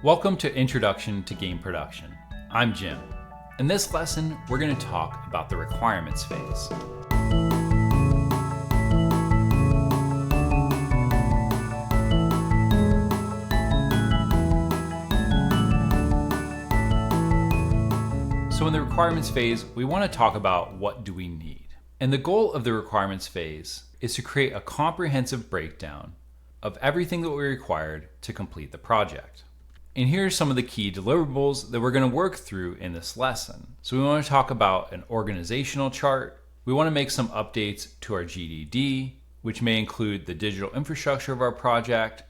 Welcome to Introduction to Game Production. I'm Jim. In this lesson, we're going to talk about the requirements phase. So in the requirements phase, we want to talk about what do we need. And the goal of the requirements phase is to create a comprehensive breakdown of everything that we required to complete the project. And here are some of the key deliverables that we're going to work through in this lesson. So we want to talk about an organizational chart. We want to make some updates to our GDD, which may include the digital infrastructure of our project,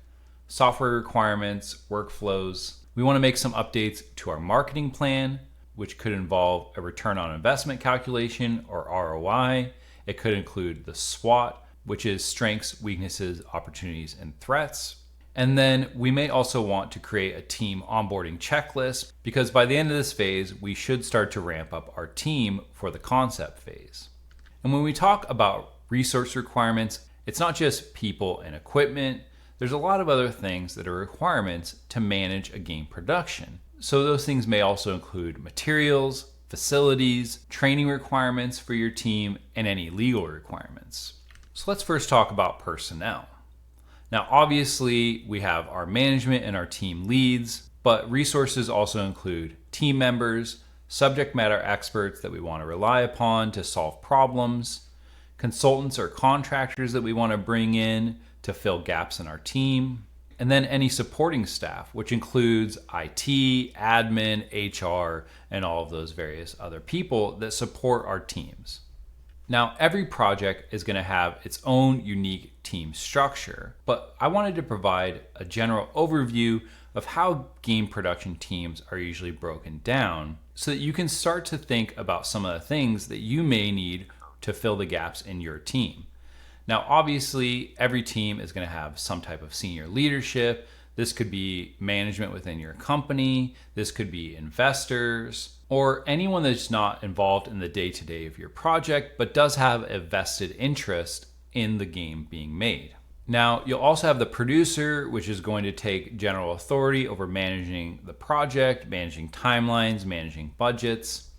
software requirements, workflows. We want to make some updates to our marketing plan, which could involve a return on investment calculation or ROI. It could include the SWOT, which is strengths, weaknesses, opportunities, and threats. And then we may also want to create a team onboarding checklist because by the end of this phase, we should start to ramp up our team for the concept phase. And when we talk about resource requirements, it's not just people and equipment. There's a lot of other things that are requirements to manage a game production. So those things may also include materials, facilities, training requirements for your team, and any legal requirements. So let's first talk about personnel. Now, obviously, we have our management and our team leads, but resources also include team members, subject matter experts that we want to rely upon to solve problems, consultants or contractors that we want to bring in to fill gaps in our team, and then any supporting staff, which includes IT, admin, HR, and all of those various other people that support our teams. Now, every project is going to have its own unique team structure, but I wanted to provide a general overview of how game production teams are usually broken down so that you can start to think about some of the things that you may need to fill the gaps in your team. Now, obviously, every team is going to have some type of senior leadership. This could be management within your company. This could be investors or anyone that's not involved in the day-to-day of your project, but does have a vested interest in the game being made. Now, you'll also have the producer, which is going to take general authority over managing the project, managing timelines, managing budgets.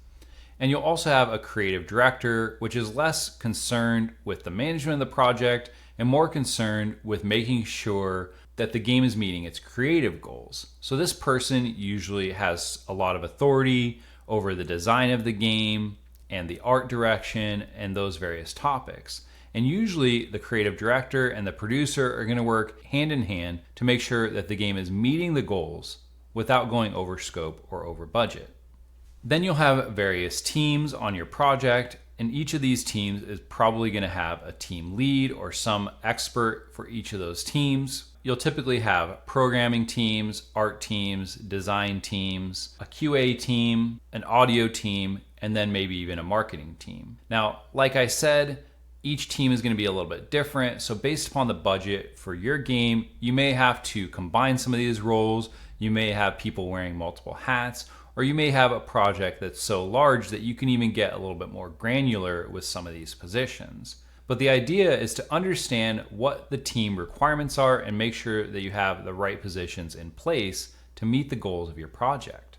And you'll also have a creative director, which is less concerned with the management of the project and more concerned with making sure that the game is meeting its creative goals. So this person usually has a lot of authority over the design of the game and the art direction and those various topics. And usually the creative director and the producer are going to work hand in hand to make sure that the game is meeting the goals without going over scope or over budget. Then you'll have various teams on your project, and each of these teams is probably going to have a team lead or some expert for each of those teams. You'll typically have programming teams, art teams, design teams, a QA team, an audio team, and then maybe even a marketing team. Now, like I said, each team is going to be a little bit different. So based upon the budget for your game, you may have to combine some of these roles. You may have people wearing multiple hats, or you may have a project that's so large that you can even get a little bit more granular with some of these positions. But the idea is to understand what the team requirements are and make sure that you have the right positions in place to meet the goals of your project.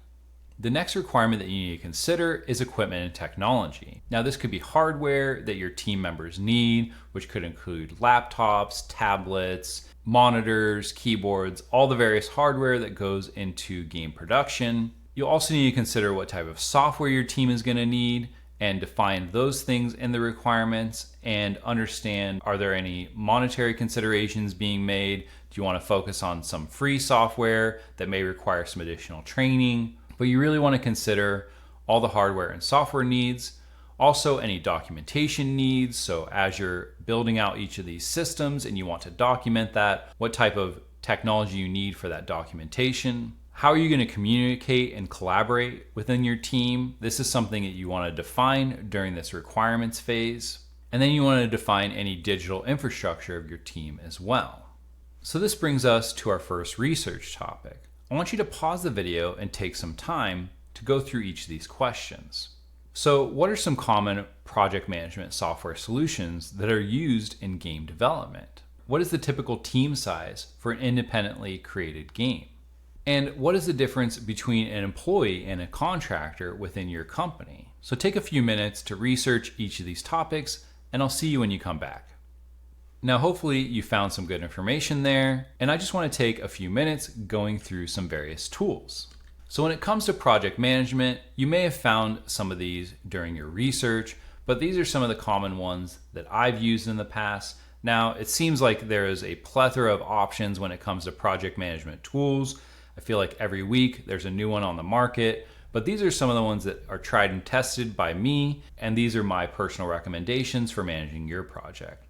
The next requirement that you need to consider is equipment and technology. Now, this could be hardware that your team members need, which could include laptops, tablets, monitors, keyboards, all the various hardware that goes into game production. You'll also need to consider what type of software your team is going to need and define those things in the requirements and understand, are there any monetary considerations being made? Do you want to focus on some free software that may require some additional training? But you really want to consider all the hardware and software needs, also any documentation needs. So as you're building out each of these systems and you want to document that, what type of technology you need for that documentation. How are you going to communicate and collaborate within your team? This is something that you want to define during this requirements phase. And then you want to define any digital infrastructure of your team as well. So this brings us to our first research topic. I want you to pause the video and take some time to go through each of these questions. So what are some common project management software solutions that are used in game development? What is the typical team size for an independently created game? And what is the difference between an employee and a contractor within your company? So take a few minutes to research each of these topics, and I'll see you when you come back. Now, hopefully you found some good information there, and I just want to take a few minutes going through some various tools. So when it comes to project management, you may have found some of these during your research, but these are some of the common ones that I've used in the past. Now, it seems like there is a plethora of options when it comes to project management tools. I feel like every week there's a new one on the market, but these are some of the ones that are tried and tested by me, and these are my personal recommendations for managing your project.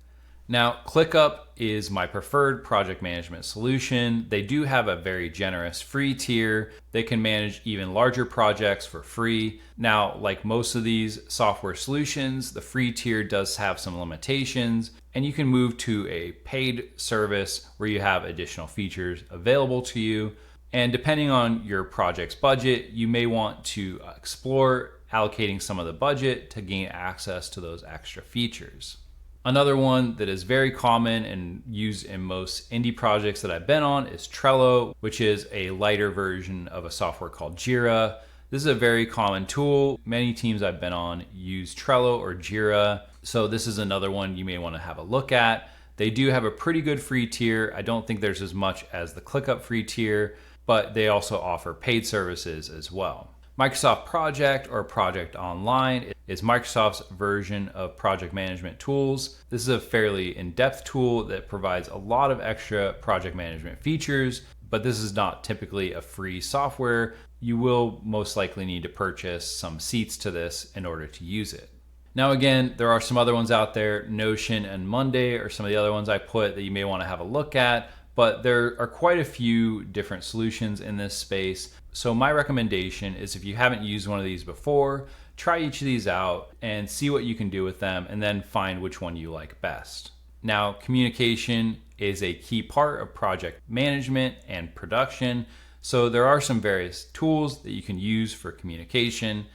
Now, ClickUp is my preferred project management solution. They do have a very generous free tier. They can manage even larger projects for free. Now, like most of these software solutions, the free tier does have some limitations, and you can move to a paid service where you have additional features available to you. And depending on your project's budget, you may want to explore allocating some of the budget to gain access to those extra features. Another one that is very common and used in most indie projects that I've been on is Trello, which is a lighter version of a software called Jira. This is a very common tool. Many teams I've been on use Trello or Jira. So this is another one you may want to have a look at. They do have a pretty good free tier. I don't think there's as much as the ClickUp free tier, but they also offer paid services as well. Microsoft Project or Project Online is Microsoft's version of project management tools. This is a fairly in-depth tool that provides a lot of extra project management features, but this is not typically a free software. You will most likely need to purchase some seats to this in order to use it. Now again, there are some other ones out there. Notion and Monday are some of the other ones I put that you may want to have a look at, but there are quite a few different solutions in this space. So my recommendation is if you haven't used one of these before, try each of these out and see what you can do with them and then find which one you like best. Now, communication is a key part of project management and production. So there are some various tools that you can use for communication.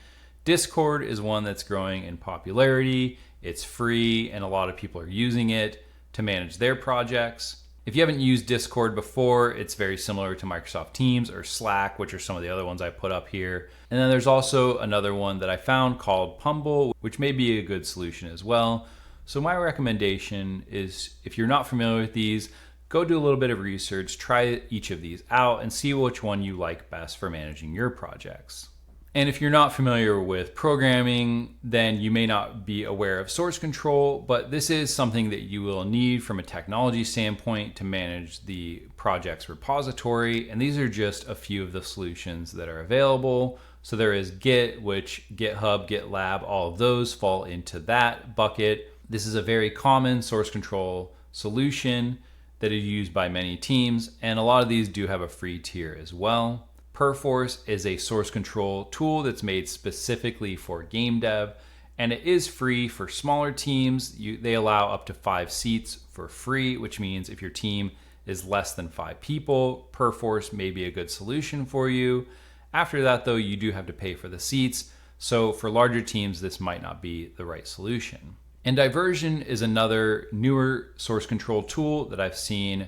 Discord is one that's growing in popularity. It's free and a lot of people are using it to manage their projects. If you haven't used Discord before, it's very similar to Microsoft Teams or Slack, which are some of the other ones I put up here. And then there's also another one that I found called Pumble, which may be a good solution as well. So my recommendation is if you're not familiar with these, go do a little bit of research, try each of these out and see which one you like best for managing your projects. And if you're not familiar with programming, then you may not be aware of source control, but this is something that you will need from a technology standpoint to manage the project's repository. And these are just a few of the solutions that are available. So there is Git, which GitHub, GitLab, all of those fall into that bucket. This is a very common source control solution that is used by many teams, and a lot of these do have a free tier as well. Perforce is a source control tool that's made specifically for game dev, and it is free for smaller teams. They allow up to 5 seats for free, which means if your team is less than 5 people, Perforce may be a good solution for you. After that, though, you do have to pay for the seats. So for larger teams, this might not be the right solution. And Diversion is another newer source control tool that I've seen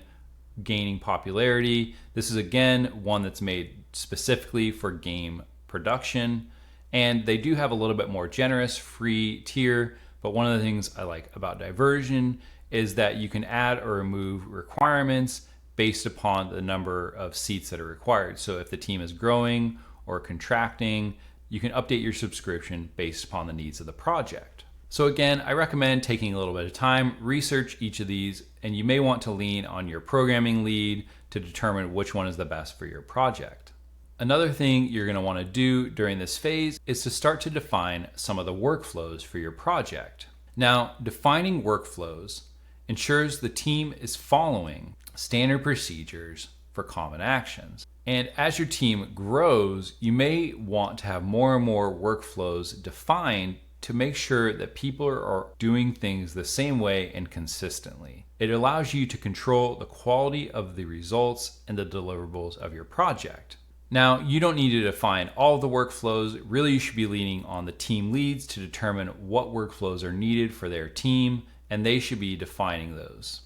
gaining popularity. This is again one that's made specifically for game production, and they do have a little bit more generous free tier, but one of the things I like about Diversion is that you can add or remove requirements based upon the number of seats that are required. So if the team is growing or contracting, you can update your subscription based upon the needs of the project. So again, I recommend taking a little bit of time, research each of these, and you may want to lean on your programming lead to determine which one is the best for your project. Another thing you're going to want to do during this phase is to start to define some of the workflows for your project. Now, defining workflows ensures the team is following standard procedures for common actions. And as your team grows, you may want to have more and more workflows defined to make sure that people are doing things the same way and consistently. It allows you to control the quality of the results and the deliverables of your project. Now, you don't need to define all of the workflows. Really, you should be leaning on the team leads to determine what workflows are needed for their team, and they should be defining those.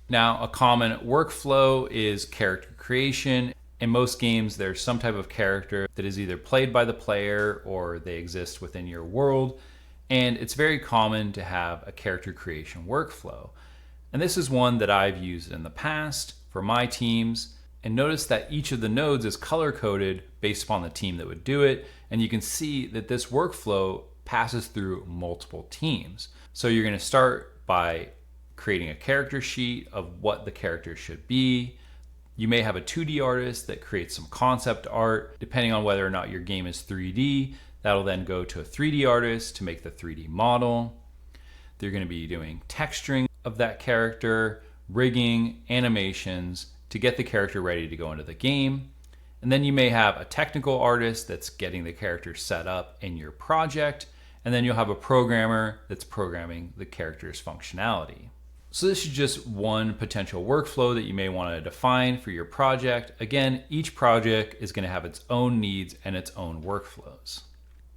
Now, a common workflow is character creation. In most games, there's some type of character that is either played by the player or they exist within your world. And it's very common to have a character creation workflow. And this is one that I've used in the past for my teams. And notice that each of the nodes is color coded based upon the team that would do it. And you can see that this workflow passes through multiple teams. So you're going to start by creating a character sheet of what the character should be. You may have a 2D artist that creates some concept art. Depending on whether or not your game is 3D, that'll then go to a 3D artist to make the 3D model. They're going to be doing texturing of that character, rigging, animations to get the character ready to go into the game. And then you may have a technical artist that's getting the character set up in your project. And then you'll have a programmer that's programming the character's functionality. So this is just one potential workflow that you may want to define for your project. Again, each project is going to have its own needs and its own workflows.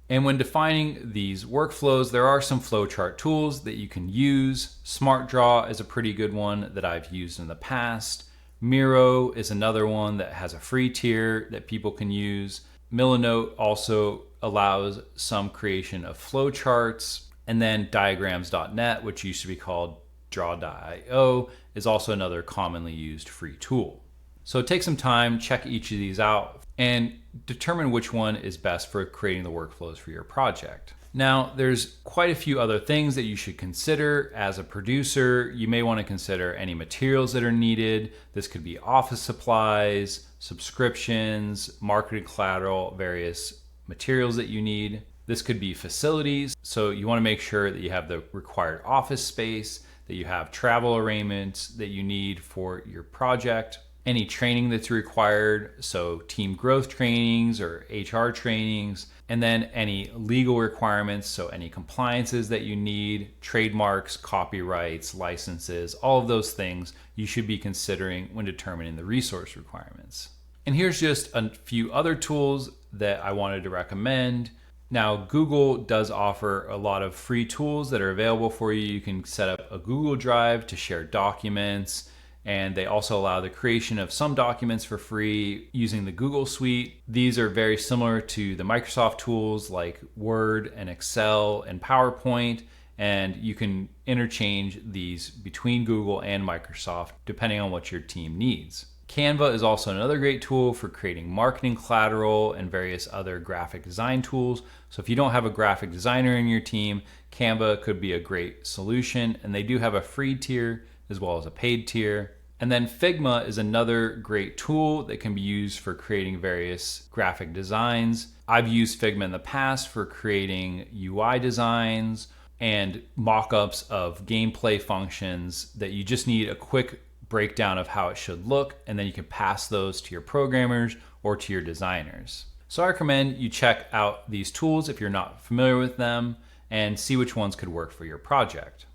And when defining these workflows, there are some flowchart tools that you can use. SmartDraw is a pretty good one that I've used in the past. Miro is another one that has a free tier that people can use. Milanote also allows some creation of flowcharts. And then diagrams.net, which used to be called Draw.io, is also another commonly used free tool. So take some time, check each of these out, and determine which one is best for creating the workflows for your project. Now, there's quite a few other things that you should consider as a producer. You may want to consider any materials that are needed. This could be office supplies, subscriptions, marketing collateral, various materials that you need. This could be facilities. So you want to make sure that you have the required office space, that you have travel arrangements that you need for your project, any training that's required, so team growth trainings or HR trainings, and then any legal requirements, so any compliances that you need, trademarks, copyrights, licenses, all of those things you should be considering when determining the resource requirements. And here's just a few other tools that I wanted to recommend. Now, Google does offer a lot of free tools that are available for you. You can set up a Google Drive to share documents, and they also allow the creation of some documents for free using the Google Suite. These are very similar to the Microsoft tools like Word and Excel and PowerPoint, and you can interchange these between Google and Microsoft depending on what your team needs. Canva is also another great tool for creating marketing collateral and various other graphic design tools. So if you don't have a graphic designer in your team, Canva could be a great solution. And they do have a free tier as well as a paid tier. And then Figma is another great tool that can be used for creating various graphic designs. I've used Figma in the past for creating UI designs and mock-ups of gameplay functions that you just need a quick breakdown of how it should look, and then you can pass those to your programmers or to your designers. So I recommend you check out these tools if you're not familiar with them and see which ones could work for your project.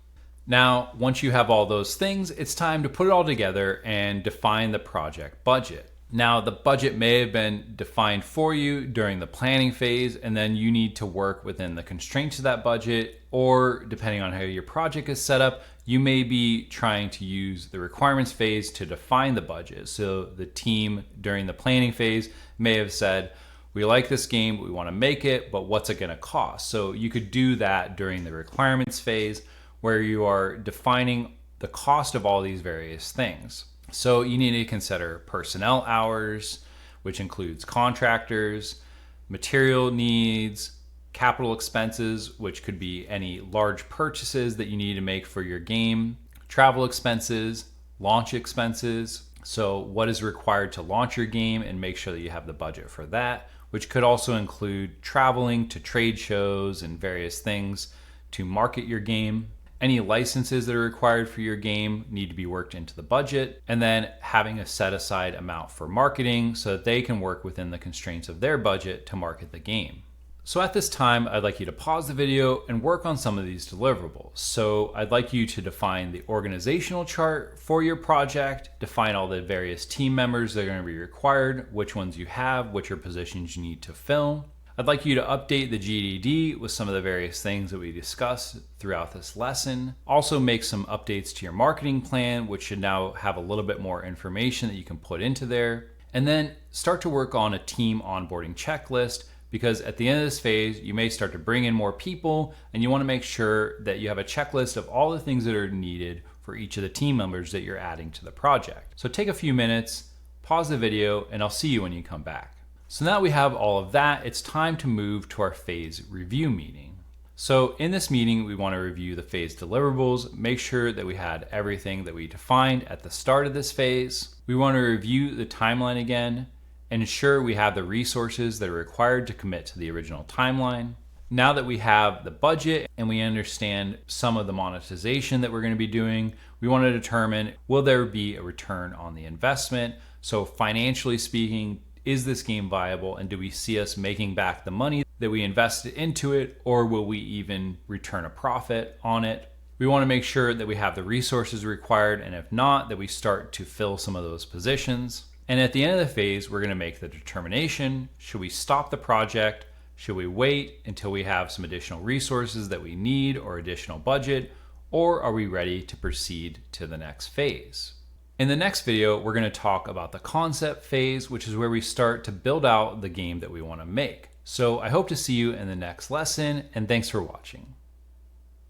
Now, once you have all those things, it's time to put it all together and define the project budget. Now, the budget may have been defined for you during the planning phase, and then you need to work within the constraints of that budget, or depending on how your project is set up, you may be trying to use the requirements phase to define the budget. So the team during the planning phase may have said, we like this game, we want to make it, but what's it going to cost? So you could do that during the requirements phase where you are defining the cost of all these various things. So you need to consider personnel hours, which includes contractors, material needs, capital expenses, which could be any large purchases that you need to make for your game, travel expenses, launch expenses. So what is required to launch your game and make sure that you have the budget for that, which could also include traveling to trade shows and various things to market your game. Any licenses that are required for your game need to be worked into the budget, and then having a set aside amount for marketing so that they can work within the constraints of their budget to market the game. So at this time, I'd like you to pause the video and work on some of these deliverables. So I'd like you to define the organizational chart for your project, define all the various team members that are going to be required, which ones you have, which are positions you need to fill. I'd like you to update the GDD with some of the various things that we discussed throughout this lesson. Also make some updates to your marketing plan, which should now have a little bit more information that you can put into there. And then start to work on a team onboarding checklist, because at the end of this phase, you may start to bring in more people and you want to make sure that you have a checklist of all the things that are needed for each of the team members that you're adding to the project. So take a few minutes, pause the video, and I'll see you when you come back. So now that we have all of that, it's time to move to our phase review meeting. So in this meeting, we want to review the phase deliverables, make sure that we had everything that we defined at the start of this phase. We want to review the timeline again and ensure we have the resources that are required to commit to the original timeline. Now that we have the budget and we understand some of the monetization that we're going to be doing, we want to determine, will there be a return on the investment? So financially speaking, is this game viable, and do we see us making back the money that we invested into it, or will we even return a profit on it? We want to make sure that we have the resources required, and if not, that we start to fill some of those positions. And at the end of the phase, we're going to make the determination, should we stop the project? Should we wait until we have some additional resources that we need or additional budget, or are we ready to proceed to the next phase? In the next video, we're going to talk about the concept phase, which is where we start to build out the game that we want to make. So I hope to see you in the next lesson, and thanks for watching.